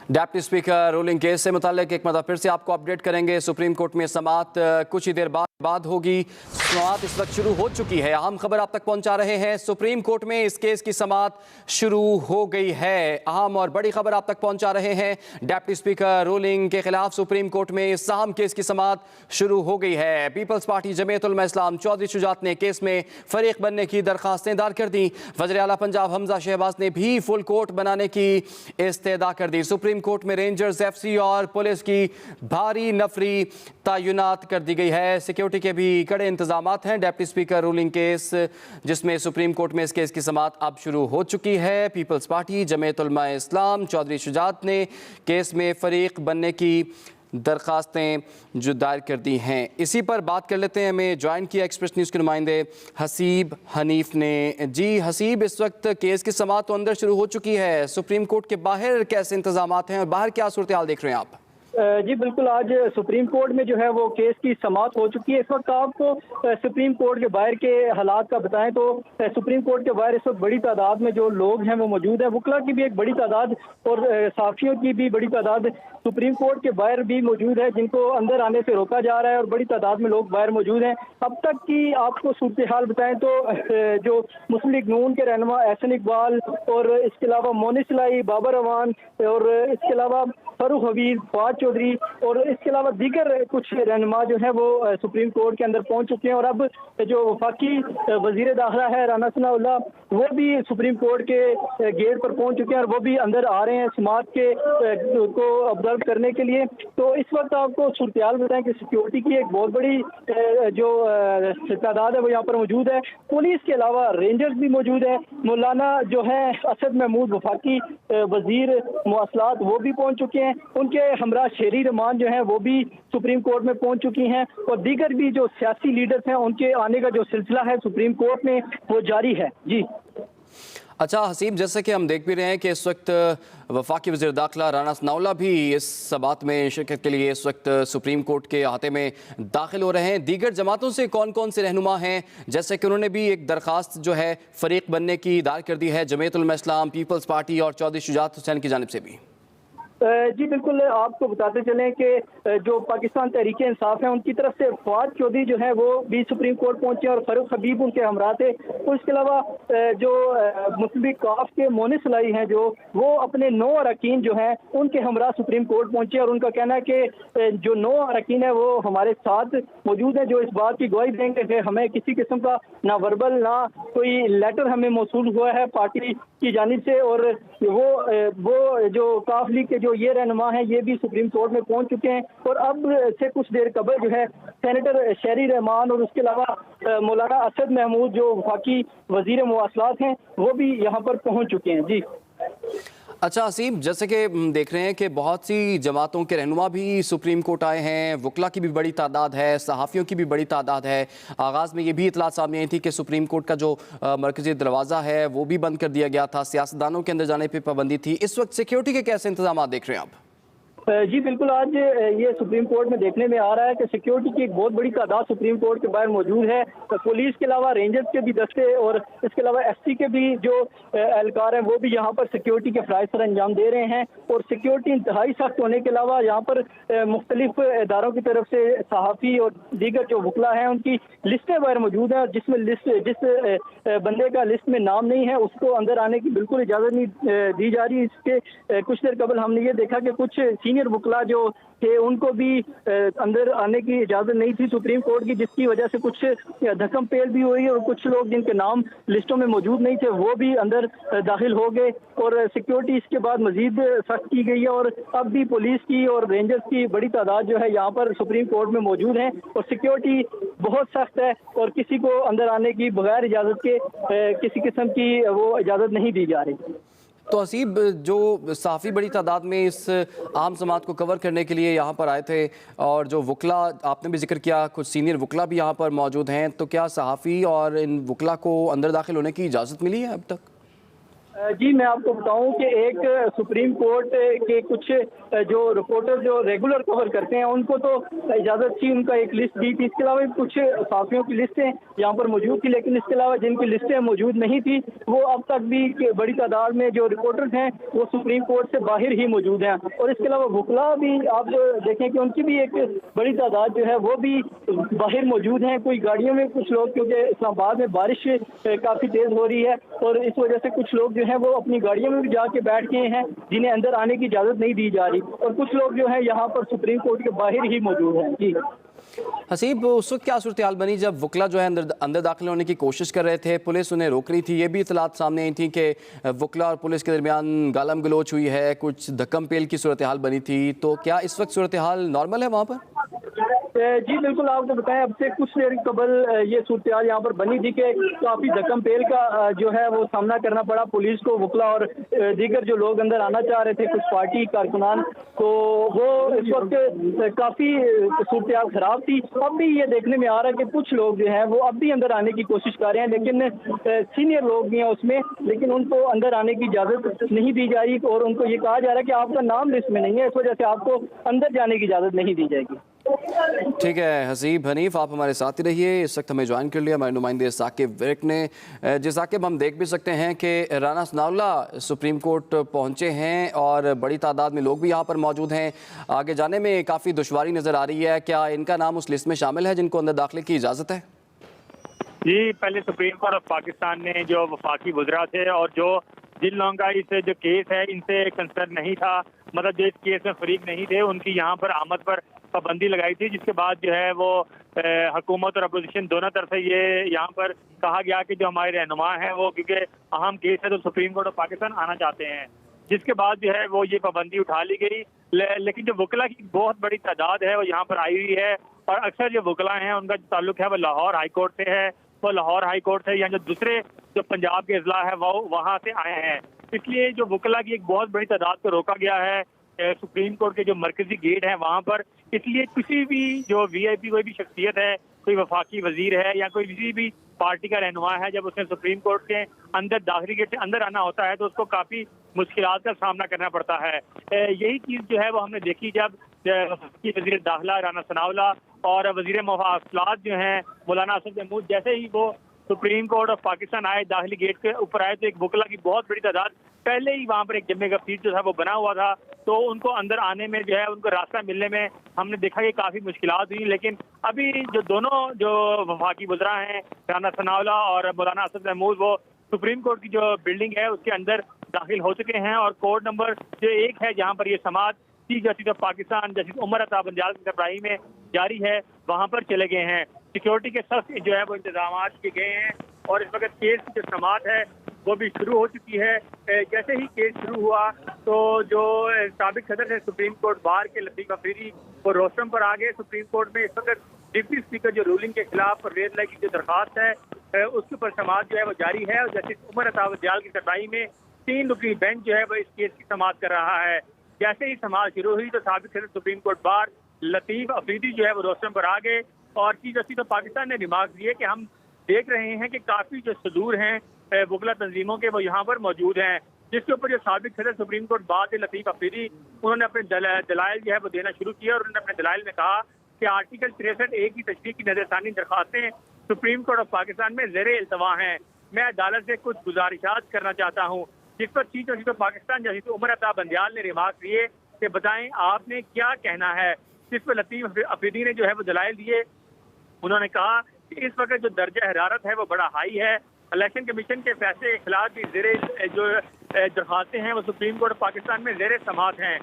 Deputy speaker ruling case से मुताल्लिक एक मरतबा फिर से आपको अपडेट करेंगे। सुप्रीम कोर्ट में समाअत कुछ ही देर बाद होगी। समाअत इस वक्त शुरू हो चुकी है। अहम खबर आप तक पहुंचा रहे हैं। सुप्रीम कोर्ट में इस केस की समाअत शुरू हो गई है। अहम और बड़ी खबर आप तक पहुंचा रहे हैं। डिप्टी स्पीकर रूलिंग के खिलाफ सुप्रीम कोर्ट में इस अहम केस की समाअत शुरू हो गई है। पीपल्स पार्टी जमीयत उलमा इस्लाम चौधरी शुजात ने केस में फरीक बनने की दरखास्तें दायर कर दी। वज़ीर आला पंजाब हमजा शहबाज ने भी फुल कोर्ट बनाने की इस्तेदा कर दी। सुप्रीम कोर्ट में रेंजर्स, एफसी और पुलिस की भारी नफरी तैनात कर दी गई है। सिक्योरिटी के भी कड़े इंतजामात हैं। डिप्टी स्पीकर रूलिंग केस जिसमें सुप्रीम कोर्ट में इस केस की समाअत अब शुरू हो चुकी है। पीपल्स पार्टी जमीयत उलमा इस्लाम चौधरी शुजात ने केस में फरीक बनने की दरखास्तें जो दायर कर दी हैं। इसी पर बात कर लेते हैं। हमें ज्वाइन किया एक्सप्रेस न्यूज़ के नुमाइंदे हसीब हनीफ ने। जी हसीब, इस वक्त केस की समाअत तो अंदर शुरू हो चुकी है। सुप्रीम कोर्ट के बाहर कैसे इंतजामात हैं और बाहर क्या सूरत हाल देख रहे हैं आप? जी बिल्कुल, आज सुप्रीम कोर्ट में जो है वो केस की समाअत हो चुकी है। इस वक्त आपको सुप्रीम कोर्ट के बाहर के हालात का बताएं तो सुप्रीम कोर्ट के बाहर इस वक्त बड़ी तादाद में जो लोग हैं वो मौजूद है। वकला की भी एक बड़ी तादाद और साफियों की भी बड़ी तादाद सुप्रीम कोर्ट के बाहर भी मौजूद है, जिनको अंदर आने से रोका जा रहा है और बड़ी तादाद में लोग बाहर मौजूद हैं। अब तक की आपको सूरत हाल बताएं तो जो मुस्लिम लीग नून के रहनुमा एहसन इकबाल और इसके अलावा मोनिस लाई, बाबर अवान और इसके अलावा फारूक हबीब, फवाद चौधरी और इसके अलावा दीगर कुछ रहनुमा जो है वो सुप्रीम कोर्ट के अंदर पहुंच चुके हैं। और अब जो वफाकी वजीर दाखिला है राना सनाउल्लाह, वो भी सुप्रीम कोर्ट के गेट पर पहुंच चुके हैं और वो भी अंदर आ रहे हैं समाअत के को ऑब्जर्व करने के लिए। तो इस वक्त आपको सूरत हाल बताएं कि सिक्योरिटी की एक बहुत बड़ी जो तादाद है वो यहाँ पर मौजूद है। पुलिस के अलावा रेंजर्स भी मौजूद है। मौलाना जो है असद महमूद वफाकी वजीर मवासलात वो भी पहुंच चुके हैं। उनके हमरा शेरी रहमान जो है वो भी सुप्रीम कोर्ट में पहुंच चुकी हैं और दीगर भी जो सियासी लीडर्स हैं उनके आने का जो सिलसिला है सुप्रीम कोर्ट में वो जारी है। जी अच्छा हसीब, जैसे कि हम देख भी रहे हैं कि इस वक्त वफाकी वज़ीर दाखिला राना सनाउल्लाह भी इस समाअत में शिरकत के लिए इस वक्त सुप्रीम कोर्ट के अहाते में दाखिल हो रहे हैं। दीगर जमातों से कौन कौन से रहनुमा हैं? जैसे कि उन्होंने भी एक दरख्वास्त जो है फरीक बनने की दायर कर दी है, जमीयत उलमा इस्लाम, पीपल्स पार्टी और चौधरी शुजात हुसैन की जानिब से भी। जी बिल्कुल, आपको बताते चलें कि जो पाकिस्तान तहरीक इंसाफ है उनकी तरफ से फवाद चौधरी जो है वो भी सुप्रीम कोर्ट पहुंचे और फारूक हबीब उनके हमरा थे। और इसके अलावा जो मुस्लिम लीग काफ के मोनिस लाई हैं जो वो अपने 9 अरकान जो हैं उनके हमरा सुप्रीम कोर्ट पहुंचे और उनका कहना है कि जो 9 अरकान है वो हमारे साथ मौजूद है, जो इस बात की गवाही देंगे कि हमें किसी किस्म का ना वर्बल ना कोई लेटर हमें मौसूल हुआ है पार्टी की जानिब से। और वो जो काफ लीग के जो ये रहनुमा हैं ये भी सुप्रीम कोर्ट में पहुंच चुके हैं। और अब से कुछ देर कबल जो है सेनेटर शेरी रहमान और उसके अलावा मौलाना असद महमूद जो वफाकी वजीर मवासलात हैं वो भी यहाँ पर पहुंच चुके हैं। जी अच्छा हसीब, जैसे कि देख रहे हैं कि बहुत सी जमातों के रहनुमा भी सुप्रीम कोर्ट आए हैं। वकला की भी बड़ी तादाद है, सहाफ़ियों की भी बड़ी तादाद है। आगाज़ में ये भी इतला सामने आई थी कि सुप्रीम कोर्ट का जो मरकज़ी दरवाज़ा है वो भी बंद कर दिया गया था, सियासतदानों के अंदर जाने पर पाबंदी थी। इस वक्त सिक्योरिटी के कैसे इंतजाम देख रहे हैं आप? जी बिल्कुल, आज ये सुप्रीम कोर्ट में देखने में आ रहा है कि सिक्योरिटी की एक बहुत बड़ी तादाद सुप्रीम कोर्ट के बाहर मौजूद है। पुलिस के अलावा रेंजर्स के भी दस्ते और इसके अलावा एससी के भी जो एहलकार हैं वो भी यहाँ पर सिक्योरिटी के फ़राइज़ सर अंजाम दे रहे हैं। और सिक्योरिटी इंतहाई सख्त होने के अलावा यहाँ पर मुख्तलिफ इदारों की तरफ से सहाफ़ी और दीगर जो वकला हैं उनकी लिस्टें बाहर मौजूद हैं। और जिस बंदे का लिस्ट में नाम नहीं है उसको अंदर आने की बिल्कुल इजाज़त नहीं दी जा रही। इसके कुछ देर कबल हमने ये देखा कि कुछ सीनियर वकला जो थे उनको भी अंदर आने की इजाज़त नहीं थी सुप्रीम कोर्ट की, जिसकी वजह से कुछ धक्कम पेल भी हुई और कुछ लोग जिनके नाम लिस्टों में मौजूद नहीं थे वो भी अंदर दाखिल हो गए। और सिक्योरिटी इसके बाद मजीद सख्त की गई है और अब भी पुलिस की और रेंजर्स की बड़ी तादाद जो है यहाँ पर सुप्रीम कोर्ट में मौजूद है और सिक्योरिटी बहुत सख्त है और किसी को अंदर आने की बगैर इजाज़त के किसी किस्म की वो इजाज़त नहीं दी जा रही। तो हसीब, जो साफ़ी बड़ी तादाद में इस आम समात को कवर करने के लिए यहाँ पर आए थे और जो वकला आपने भी जिक्र किया, कुछ सीनियर वकला भी यहाँ पर मौजूद हैं, तो क्या सहाफ़ी और इन वकला को अंदर दाखिल होने की इजाज़त मिली है अब तक? जी, मैं आपको बताऊं कि एक सुप्रीम कोर्ट के कुछ जो रिपोर्टर जो रेगुलर कवर करते हैं उनको तो इजाज़त थी, उनका एक लिस्ट दी थी। इसके अलावा कुछ साथियों की लिस्टें यहाँ पर मौजूद थी, लेकिन इसके अलावा जिनकी लिस्टें मौजूद नहीं थी वो अब तक भी बड़ी तादाद में जो रिपोर्टर्स हैं वो सुप्रीम कोर्ट से बाहर ही मौजूद हैं। और इसके अलावा वकला भी आप देखें कि उनकी भी एक बड़ी तादाद जो है वो भी बाहर मौजूद हैं। कोई गाड़ियों में, कुछ लोग, क्योंकि इस्लामाबाद में बारिश काफ़ी तेज़ हो रही है और इस वजह से कुछ लोग जो है वो अपनी गाड़ियों में भी जाके बैठ गए हैं, जिन्हें अंदर आने की इजाज़त नहीं दी जा रही। और कुछ लोग जो है यहाँ पर सुप्रीम कोर्ट के बाहर ही मौजूद हैं। जी हसीब, उस वक्त क्या सूरत हाल बनी जब वकला जो है अंदर दाखिल होने की कोशिश कर रहे थे, पुलिस उन्हें रोक रही थी? ये भी इतलात सामने आई थी कि वकला और पुलिस के दरमियान गालम गलोच हुई है, कुछ धक्कम पेल की सूरत हाल बनी थी। तो क्या इस वक्त सूरत हाल नॉर्मल है वहाँ पर? जी बिल्कुल, आपको बताएं, अब से कुछ देर कबल ये सूरत यहाँ पर बनी थी कि काफ़ी धक्कम पेल का जो है वो सामना करना पड़ा पुलिस को। वकला और दीगर जो लोग अंदर आना चाह रहे थे, कुछ पार्टी कारकुनान, तो वो इस वक्त काफ़ी सूरत खराब थी। अब भी ये देखने में आ रहा है कि कुछ लोग जो हैं वो अब भी अंदर आने की कोशिश कर रहे हैं, लेकिन सीनियर लोग भी हैं उसमें, लेकिन उनको अंदर आने की इजाज़त नहीं दी जा रही और उनको ये कहा जा रहा है कि आपका नाम लिस्ट में नहीं है, इस वजह से आपको अंदर जाने की इजाज़त नहीं दी जाएगी। ठीक है हसीब हनीफ, आप हमारे साथ ही रहिए। इस वक्त हमें ज्वाइन कर लिया हमारे नुमाइंदे साकिब विर्क ने। जी साकिब, हम देख भी सकते हैं कि राना सनाउल्लाह सुप्रीम कोर्ट पहुंचे हैं और बड़ी तादाद में लोग भी यहाँ पर मौजूद हैं। आगे जाने में काफ़ी दुश्वारी नज़र आ रही है, क्या इनका नाम उस लिस्ट में शामिल है जिनको अंदर दाखिले की इजाज़त है? जी, पहले सुप्रीम कोर्ट ऑफ पाकिस्तान ने जो वफाकी वज़रा थे और जो जिन लोगों का इस जो केस है इनसे कंसर्न नहीं था, मतलब जो इस केस में फरीक नहीं थे, उनकी यहाँ पर आमद पर पाबंदी लगाई थी, जिसके बाद जो है वो हुकूमत और अपोजिशन दोनों तरफ से ये यहाँ पर कहा गया कि जो हमारे रहनुमा हैं वो क्योंकि अहम केस है तो सुप्रीम कोर्ट ऑफ पाकिस्तान आना चाहते हैं, जिसके बाद जो है वो ये पाबंदी उठा ली गई। लेकिन जो वकला की बहुत बड़ी तादाद है वो यहाँ पर आई हुई है और अक्सर जो वकला हैं उनका जो ताल्लुक है वो लाहौर हाई कोर्ट से है, वो लाहौर हाई कोर्ट से या जो दूसरे जो पंजाब के अजला है वो वहाँ से आए हैं। इसलिए जो वकला की एक बहुत बड़ी तादाद को रोका गया है सुप्रीम कोर्ट के जो मरकजी गेट है वहाँ पर। इसलिए किसी भी जो वीआईपी कोई भी शख्सियत है, कोई वफाकी वजीर है या कोई किसी भी पार्टी का रहनुमा है, जब उसने सुप्रीम कोर्ट के अंदर दाखिली गेट से अंदर आना होता है तो उसको काफ़ी मुश्किलात का सामना करना पड़ता है। यही चीज़ जो है वो हमने देखी जब वजीर दाखिला राना सनाउल्लाह और वजीर मवासलात जो हैं मौलाना असद महमूद जैसे ही वो सुप्रीम कोर्ट ऑफ पाकिस्तान आए, दाखिली गेट के ऊपर आए, तो एक वकला की बहुत बड़ी तादाद पहले ही वहाँ पर एक जमे का सीट जो था वो बना हुआ था, तो उनको अंदर आने में जो है उनको रास्ता मिलने में हमने देखा कि काफ़ी मुश्किलात हुई। लेकिन अभी जो दोनों जो वफाकी वज़रा हैं राना सनाउल्लाह और मौलाना असद महमूद, वो सुप्रीम कोर्ट की जो बिल्डिंग है उसके अंदर दाखिल हो चुके हैं और कोर्ट नंबर जो 1 है जहाँ पर ये समाअत Chief justice of Pakistan justice Umar Ata Bandial की सरबराही में जारी है, वहाँ पर चले गए हैं। सिक्योरिटी के सख्त जो है वो इंतजाम किए गए हैं और इस वक्त केस की जो समाअत है वो भी शुरू हो चुकी है। जैसे ही केस शुरू हुआ तो जो साबिक सदर है सुप्रीम कोर्ट बार के लतीफ अफरीदी वो रोस्टम पर आ गए। सुप्रीम कोर्ट में इस वक्त डिप्टी स्पीकर जो रूलिंग के खिलाफ परवेज लाई की जो दरख्वास्त है उसके ऊपर समाअत जो है वो जारी है और जस्टिस उमर अता बंजाल की सरबराही में 3 रुकनी बेंच जो है वो इस केस की समाअत कर रहा है। जैसे ही समाअत शुरू हुई तो साबिक सदर supreme court bar Latif Afridi जो है वो रोस्टम पर आ गए और चीफ जस्टिस ऑफ पाकिस्तान ने रिमार्क दिए कि हम देख रहे हैं कि काफ़ी जो सदूर हैं वकला तंजीमों के वो यहाँ पर मौजूद हैं, जिसके ऊपर जो साबिक सदर सुप्रीम कोर्ट बाद लतीफ अफरीदी उन्होंने अपने दलाइल जो है वो देना शुरू किया और उन्होंने अपने दलाइल में कहा कि आर्टिकल 63A की तशरीह की नजरसानी दरखास्तें सुप्रीम कोर्ट ऑफ पाकिस्तान में ज़ेरे इल्तवा हैं। मैं अदालत से कुछ गुजारिशात करना चाहता हूँ, जिस पर chief justice of Pakistan justice Umar Ata Bandial ने रिमार्क दिए कि बताएं आपने क्या कहना है, जिस पर लतीफ अफरीदी ने जो है वो दलाइल दिए। उन्होंने कहा कि इस वक्त जो दर्जा हरारत है वो बड़ा हाई है, इलेक्शन कमीशन के फैसले के खिलाफ भी ज़ेरे जो दरखास्तें हैं वो सुप्रीम कोर्ट ऑफ पाकिस्तान में ज़ेरे समाअत हैं,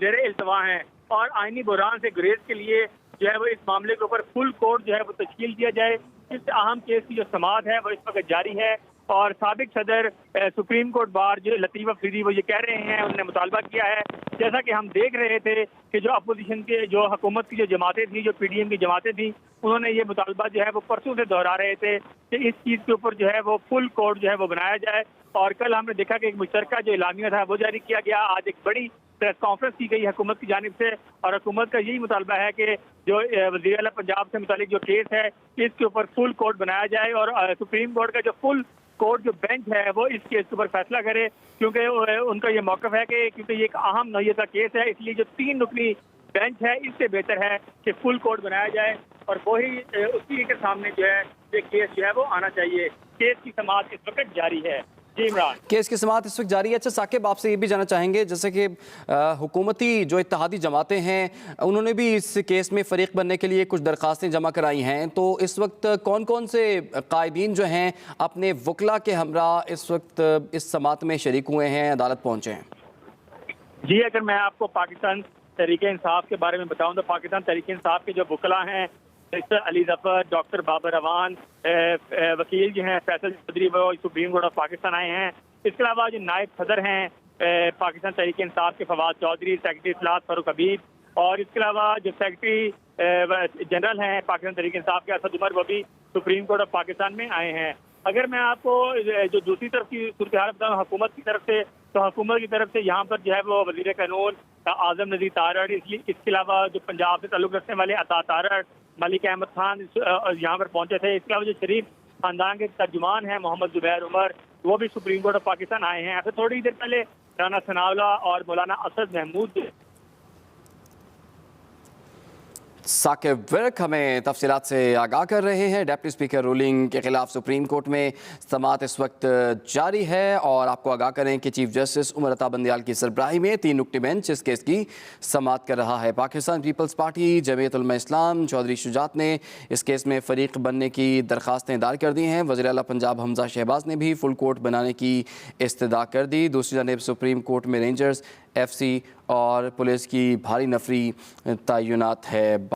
ज़ेरे इल्तवा हैं और आइनी बुरान से गुरेज के लिए जो है वो इस मामले के ऊपर फुल कोर्ट जो है वो तश्कील दिया जाए। इस अहम केस की जो समाअत है वो इस वक्त जारी है और साबिक सदर सुप्रीम कोर्ट बार जो लतीफ अफरीदी वो ये कह रहे हैं, उन्होंने मुतालबा किया है, जैसा कि हम देख रहे थे कि जो अपोजिशन के जो हुकूमत की जो जमातें थी, जो पीडीएम की जमातें थी, उन्होंने ये मुतालबा जो है वो परसों से दोहरा रहे थे कि इस चीज़ के ऊपर जो है वो फुल कोर्ट जो है वो बनाया जाए। और कल हमने देखा कि एक मुश्तरका जो इलामिया था वो जारी किया गया, आज एक बड़ी प्रेस कॉन्फ्रेंस की गई हुकूमत की जानिब से और हुकूमत का यही मुतालबा है कि जो वज़ीर आला पंजाब से मुतालिक जो केस है इसके ऊपर फुल कोर्ट बनाया जाए और सुप्रीम कोर्ट का जो फुल कोर्ट जो बेंच है वो इस केस के ऊपर फैसला करे, क्योंकि उनका ये मौक़िफ़ है कि क्योंकि ये एक अहम नौइयत का केस है, इसलिए जो 3 रुकनी बेंच है इससे बेहतर है कि फुल कोर्ट बनाया जाए और वही उसी के सामने जो है ये केस जो है वो आना चाहिए। केस की समाअत इस वक्त जारी है। जी इमरान। केस की समाअत इस वक्त जारी है। अच्छा साकिब, आपसे ये भी जानना चाहेंगे, जैसे कि हुकूमती जो इत्तेहादी जमातें हैं उन्होंने भी इस केस में फ़रीक बनने के लिए कुछ दरख्वास्तें जमा कराई हैं, तो इस वक्त कौन कौन से कायदीन जो हैं अपने वकला के हमरा इस वक्त इस समाअत में शरीक हुए हैं, अदालत पहुँचे हैं? जी, अगर मैं आपको पाकिस्तान तहरीक इंसाफ के बारे में बताऊं तो पाकिस्तान तहरीक इंसाफ के जो वकला हैं, मिस्टर अली जफर, डॉक्टर बाबर अवान, वकील जो हैं फैसल चौधरी, वो सुप्रीम कोर्ट ऑफ पाकिस्तान आए हैं। इसके अलावा जो नायब सदर हैं पाकिस्तान तहरीक इंसाफ के फवाद चौधरी, सेक्रेटरी इत्तलात फारूक हबीब, और इसके अलावा जो सेक्रेटरी जनरल हैं पाकिस्तान तहरीक इंसाफ के असद उमर, वो भी सुप्रीम कोर्ट ऑफ पाकिस्तान में आए हैं। अगर मैं आपको जो दूसरी तरफ की सूरत हाल बताऊँ हुकूमत की तरफ से, तो हुकूमत की तरफ से यहाँ पर जो है वो वज़ीर कानून आज़म नज़ीर तारड़, इसलिए इसके अलावा जो पंजाब से ताल्लुक़ रखने वाले अता तारड़, मलिक अहमद खान यहाँ पर पहुँचे थे। इसके अलावा जो शरीफ खानदान के तर्जुमान हैं मोहम्मद ज़ुबैर उमर, वो भी सुप्रीम कोर्ट ऑफ पाकिस्तान आए हैं। ऐसे थोड़ी देर पहले राना सनाउल्लाह और मौलाना असद महमूद। साकिब विर्क हमें तफसीलात से आगाह कर रहे हैं। डेप्टी स्पीकर रूलिंग के खिलाफ सुप्रीम कोर्ट में समाअत इस वक्त जारी है और आपको आगाह करें कि चीफ जस्टिस उमर अता बंदियाल की सरबराही में 3 रुकनी बेंच इस केस की समाअत कर रहा है। पाकिस्तान पीपल्स पार्टी, जमीयत उलमा इस्लाम, चौधरी शुजात ने इस केस में फ़रीक बनने की दरख्वास्तें दायर कर दी हैं। वज़ीर आला पंजाब हमजा शहबाज ने भी फुल कोर्ट बनाने की इस्तदा कर दी। दूसरी जानिब सुप्रीम कोर्ट में रेंजर्स, FC और पुलिस की भारी नफरी तैनात है।